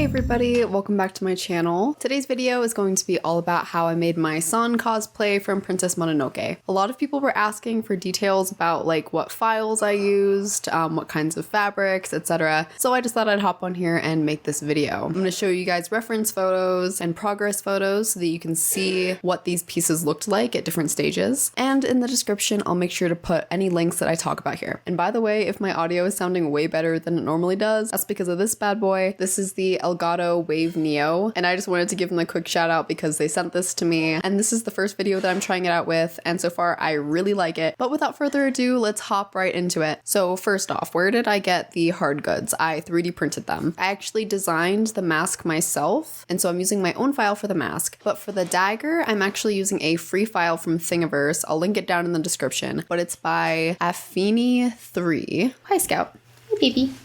Hey everybody, welcome back to my channel. Today's video is going to be all about how I made my San cosplay from Princess Mononoke. A lot of people were asking for details about like what files I used, what kinds of fabrics, etc. So I just thought I'd hop on here and make this video. I'm going to show you guys reference photos and progress photos so that you can see what these pieces looked like at different stages. And in the description, I'll make sure to put any links that I talk about here. And by the way, if my audio is sounding way better than it normally does, that's because of this bad boy. This is the Elgato Wave Neo, and I just wanted to give them a quick shout out because they sent this to me, and this is the first video that I'm trying it out with, and so far I really like it. But without further ado, let's hop right into it. So first off, where did I get the hard goods? I 3D printed them. I actually designed the mask myself, and so I'm using my own file for the mask. But for the dagger, I'm actually using a free file from Thingiverse. I'll link it down in the description, but it's by Affini3. Hi, Scout. Hi, baby.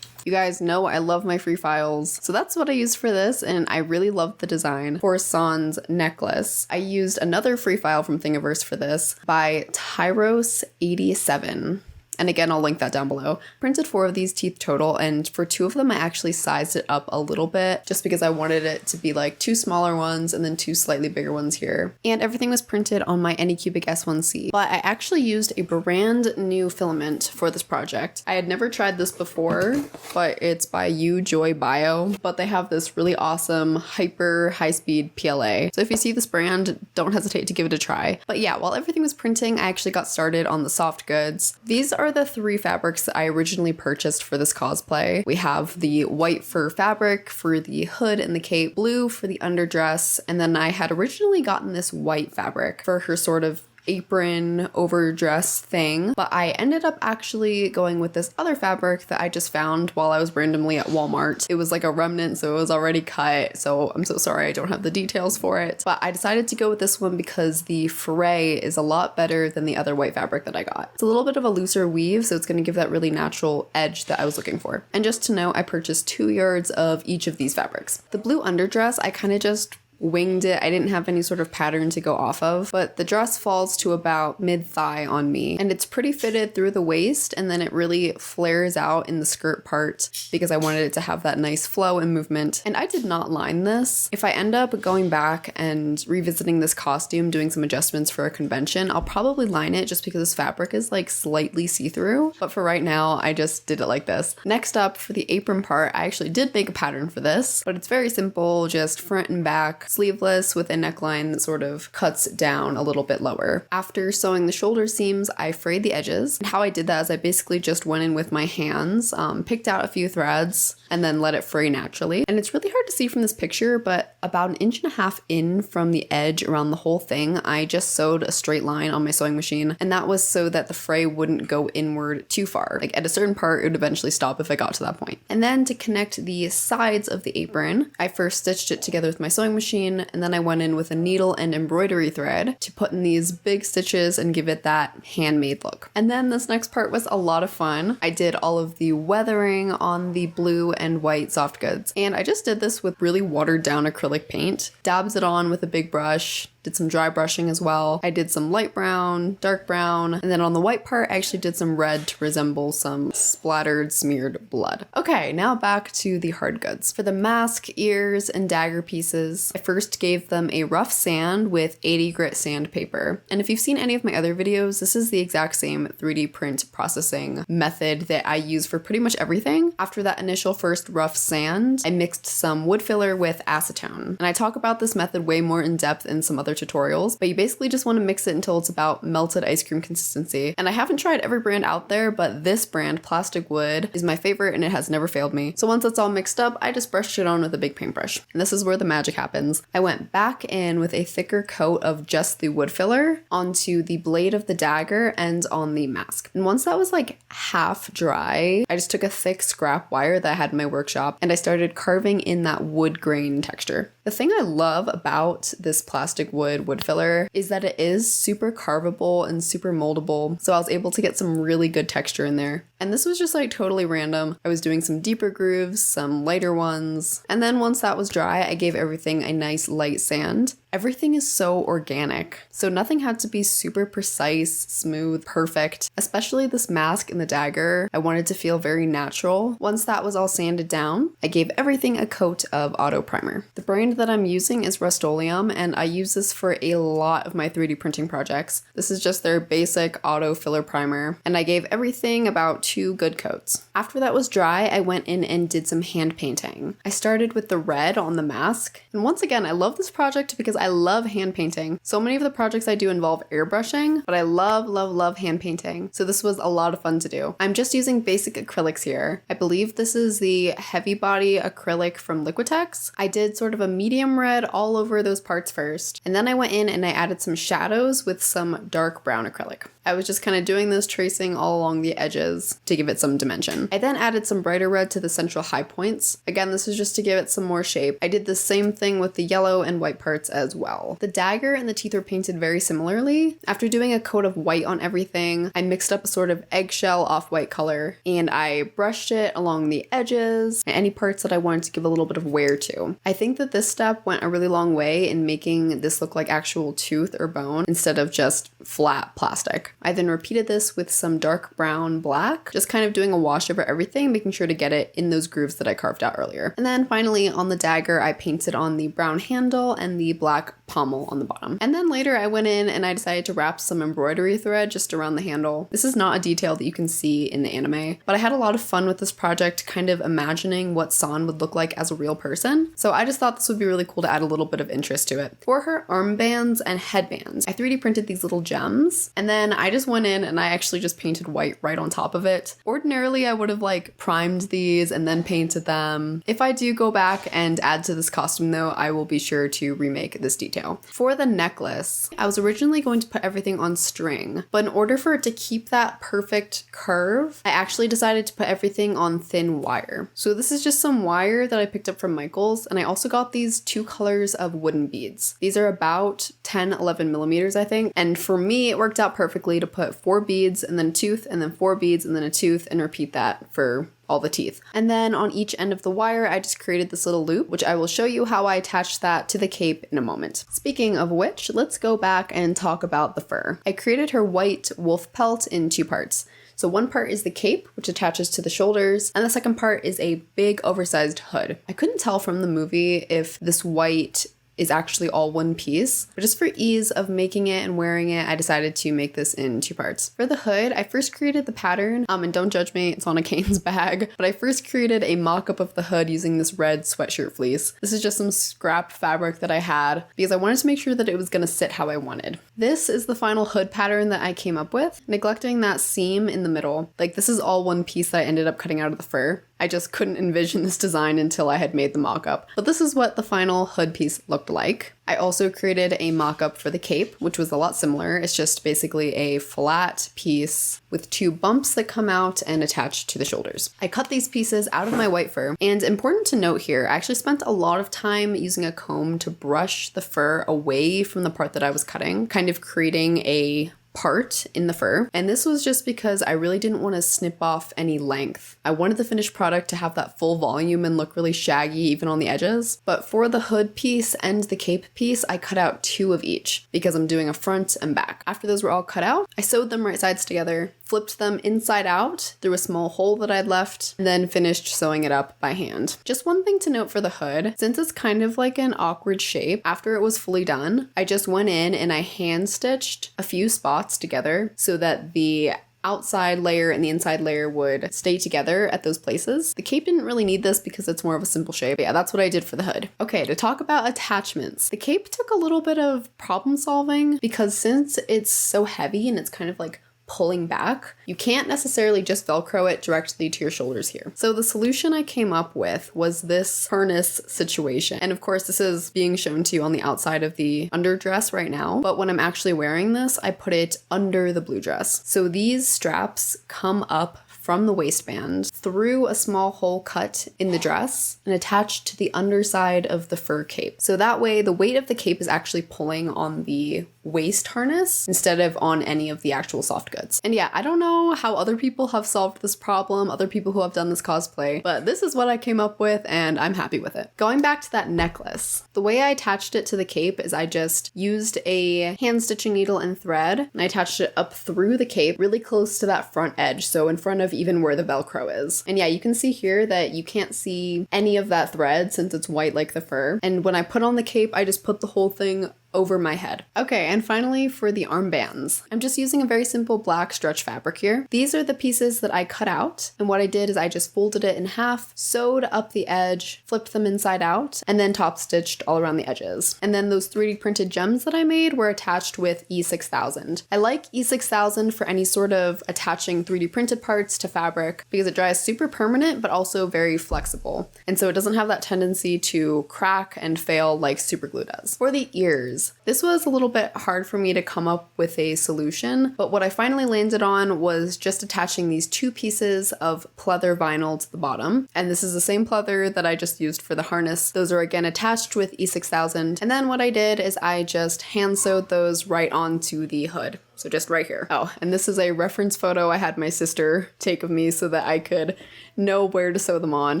You guys know I love my free files. So that's what I used for this, and I really loved the design for San's necklace. I used another free file from Thingiverse for this by Tyros87. And again, I'll link that down below. Printed 4 of these teeth total, and for 2 of them, I actually sized it up a little bit just because I wanted it to be like 2 smaller ones and then 2 slightly bigger ones here. And everything was printed on my Anycubic S1C. But I actually used a brand new filament for this project. I had never tried this before, but it's by Joy Bio. But they have this really awesome hyper high-speed PLA. So if you see this brand, don't hesitate to give it a try. But yeah, while everything was printing, I actually got started on the soft goods. These are the 3 fabrics that I originally purchased for this cosplay. We have the white fur fabric for the hood and the cape, blue for the underdress, and then I had originally gotten this white fabric for her sort of apron overdress thing, but I ended up actually going with this other fabric that I just found while I was randomly at Walmart. It was like a remnant, so it was already cut, so I'm so sorry I don't have the details for it, but I decided to go with this one because the fray is a lot better than the other white fabric that I got. It's a little bit of a looser weave, so it's going to give that really natural edge that I was looking for. And just to note, I purchased 2 yards of each of these fabrics. The blue underdress, I kind of just winged it. I didn't have any sort of pattern to go off of, but the dress falls to about mid-thigh on me, and it's pretty fitted through the waist, and then it really flares out in the skirt part because I wanted it to have that nice flow and movement. And I did not line this. If I end up going back and revisiting this costume, doing some adjustments for a convention, I'll probably line it just because this fabric is like slightly see-through, but for right now, I just did it like this. Next up, for the apron part, I actually did make a pattern for this, but it's very simple, just front and back, sleeveless with a neckline that sort of cuts down a little bit lower. After sewing the shoulder seams, I frayed the edges. And how I did that is I basically just went in with my hands, picked out a few threads, and then let it fray naturally. And it's really hard to see from this picture, but about 1.5 inches in from the edge around the whole thing, I just sewed a straight line on my sewing machine. And that was so that the fray wouldn't go inward too far. Like at a certain part, it would eventually stop if I got to that point. And then to connect the sides of the apron, I first stitched it together with my sewing machine, and then I went in with a needle and embroidery thread to put in these big stitches and give it that handmade look. And then this next part was a lot of fun. I did all of the weathering on the blue and white soft goods, and I just did this with really watered down acrylic paint, dabbed it on with a big brush, did some dry brushing as well. I did some light brown, dark brown, and then on the white part, I actually did some red to resemble some splattered, smeared blood. Okay, now back to the hard goods. For the mask, ears, and dagger pieces, I first gave them a rough sand with 80 grit sandpaper. And if you've seen any of my other videos, this is the exact same 3D print processing method that I use for pretty much everything. After that initial first rough sand, I mixed some wood filler with acetone. And I talk about this method way more in depth in some other tutorials, but you basically just want to mix it until it's about melted ice cream consistency. And I haven't tried every brand out there, but this brand, Plastic Wood, is my favorite and it has never failed me. So once it's all mixed up, I just brushed it on with a big paintbrush. And this is where the magic happens. I went back in with a thicker coat of just the wood filler onto the blade of the dagger and on the mask. And once that was like half dry, I just took a thick scrap wire that I had in my workshop and I started carving in that wood grain texture. The thing I love about this plastic wood filler is that it is super carvable and super moldable, so I was able to get some really good texture in there. And this was just like totally random. I was doing some deeper grooves, some lighter ones. And then once that was dry, I gave everything a nice light sand. Everything is so organic, so nothing had to be super precise, smooth, perfect. Especially this mask in the dagger, I wanted to feel very natural. Once that was all sanded down, I gave everything a coat of auto primer. The brand that I'm using is Rust-Oleum, and I use this for a lot of my 3D printing projects. This is just their basic auto filler primer, and I gave everything about 2 good coats. After that was dry, I went in and did some hand painting. I started with the red on the mask, and once again, I love this project because I love hand painting. So many of the projects I do involve airbrushing, but I love hand painting. So this was a lot of fun to do. I'm just using basic acrylics here. I believe this is the heavy body acrylic from Liquitex. I did sort of a medium red all over those parts first, and then I went in and I added some shadows with some dark brown acrylic. I was just kind of doing this tracing all along the edges to give it some dimension. I then added some brighter red to the central high points. Again, this is just to give it some more shape. I did the same thing with the yellow and white parts as well. The dagger and the teeth were painted very similarly. After doing a coat of white on everything, I mixed up a sort of eggshell off-white color, and I brushed it along the edges and any parts that I wanted to give a little bit of wear to. I think that this step went a really long way in making this look like actual tooth or bone instead of just flat plastic. I then repeated this with some dark brown black, just kind of doing a wash over everything, making sure to get it in those grooves that I carved out earlier. And then finally on the dagger, I painted on the brown handle and the black pommel on the bottom. And then later I went in and I decided to wrap some embroidery thread just around the handle. This is not a detail that you can see in the anime, but I had a lot of fun with this project, kind of imagining what San would look like as a real person. So I just thought this would be really cool to add a little bit of interest to it. For her armbands and headbands, I 3D printed these little gems, and then I just went in and I actually just painted white right on top of it. Ordinarily, I would have like primed these and then painted them. If I do go back and add to this costume though, I will be sure to remake this detail. For the necklace, I was originally going to put everything on string, but in order for it to keep that perfect curve, I actually decided to put everything on thin wire. So this is just some wire that I picked up from Michael's, and I also got these 2 colors of wooden beads. These are about 10-11 millimeters, I think, and for me, it worked out perfectly to put 4 beads and then a tooth and then 4 beads and then a tooth and repeat that for all the teeth. And then on each end of the wire, I just created this little loop, which I will show you how I attached that to the cape in a moment. Speaking of which, let's go back and talk about the fur. I created her white wolf pelt in 2 parts. So one part is the cape, which attaches to the shoulders, and the second part is a big oversized hood. I couldn't tell from the movie if this white is actually all one piece, but just for ease of making it and wearing it, I decided to make this in 2 parts. For the hood, I first created the pattern, and don't judge me, it's on a Kane's bag, but I first created a mock-up of the hood using this red sweatshirt fleece. This is just some scrap fabric that I had because I wanted to make sure that it was going to sit how I wanted. This is the final hood pattern that I came up with, neglecting that seam in the middle. Like, this is all one piece that I ended up cutting out of the fur. I just couldn't envision this design until I had made the mock-up. But this is what the final hood piece looked like. I also created a mock-up for the cape, which was a lot similar. It's just basically a flat piece with 2 bumps that come out and attach to the shoulders. I cut these pieces out of my white fur, and important to note here, I actually spent a lot of time using a comb to brush the fur away from the part that I was cutting, kind of creating a part in the fur. And this was just because I really didn't want to snip off any length. I wanted the finished product to have that full volume and look really shaggy even on the edges. But for the hood piece and the cape piece, I cut out 2 of each because I'm doing a front and back. After those were all cut out, I sewed them right sides together, flipped them inside out through a small hole that I'd left, and then finished sewing it up by hand. Just one thing to note for the hood, since it's kind of like an awkward shape, after it was fully done, I just went in and I hand stitched a few spots together so that the outside layer and the inside layer would stay together at those places. The cape didn't really need this because it's more of a simple shape. But yeah, that's what I did for the hood. Okay, to talk about attachments. The cape took a little bit of problem solving because since it's so heavy and it's kind of like pulling back, you can't necessarily just Velcro it directly to your shoulders here. So the solution I came up with was this harness situation. And of course, this is being shown to you on the outside of the underdress right now. But when I'm actually wearing this, I put it under the blue dress. So these straps come up from the waistband through a small hole cut in the dress and attached to the underside of the fur cape. So that way the weight of the cape is actually pulling on the waist harness instead of on any of the actual soft goods. And yeah, I don't know how other people have solved this problem, other people who have done this cosplay, but this is what I came up with and I'm happy with it. Going back to that necklace, the way I attached it to the cape is I just used a hand stitching needle and thread, and I attached it up through the cape really close to that front edge, so in front of even where the Velcro is. And yeah, you can see here that you can't see any of that thread since it's white like the fur. And when I put on the cape, I just put the whole thing over my head. Okay, and finally for the armbands. I'm just using a very simple black stretch fabric here. These are the pieces that I cut out, and what I did is I just folded it in half, sewed up the edge, flipped them inside out, and then top stitched all around the edges. And then those 3D printed gems that I made were attached with E6000. I like E6000 for any sort of attaching 3D printed parts to fabric because it dries super permanent but also very flexible. And so it doesn't have that tendency to crack and fail like super glue does. For the ears, this was a little bit hard for me to come up with a solution, but what I finally landed on was just attaching these 2 pieces of pleather vinyl to the bottom. And this is the same pleather that I just used for the harness. Those are again attached with E6000. And then what I did is I just hand sewed those right onto the hood. So just right here. Oh, and this is a reference photo I had my sister take of me so that I could know where to sew them on.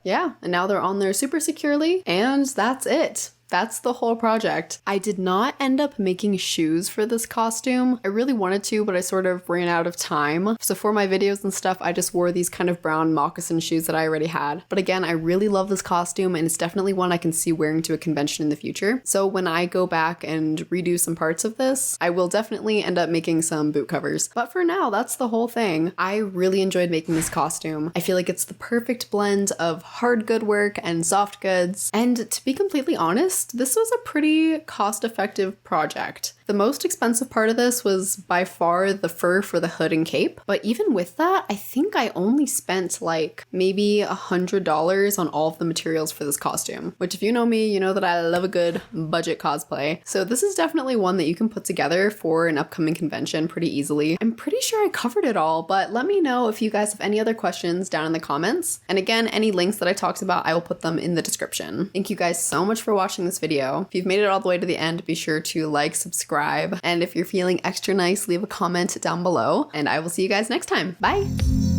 Yeah, and now they're on there super securely, and that's it. That's the whole project. I did not end up making shoes for this costume. I really wanted to, but I sort of ran out of time. So for my videos and stuff, I just wore these kind of brown moccasin shoes that I already had. But again, I really love this costume and it's definitely one I can see wearing to a convention in the future. So when I go back and redo some parts of this, I will definitely end up making some boot covers. But for now, that's the whole thing. I really enjoyed making this costume. I feel like it's the perfect blend of hard good work and soft goods. And to be completely honest, this was a pretty cost-effective project. The most expensive part of this was by far the fur for the hood and cape, but even with that, I think I only spent like maybe $100 on all of the materials for this costume, which if you know me, you know that I love a good budget cosplay. So this is definitely one that you can put together for an upcoming convention pretty easily. I'm pretty sure I covered it all, but let me know if you guys have any other questions down in the comments. And again, any links that I talked about, I will put them in the description. Thank you guys so much for watching this video. If you've made it all the way to the end, be sure to like, subscribe, and if you're feeling extra nice, leave a comment down below, and I will see you guys next time. Bye!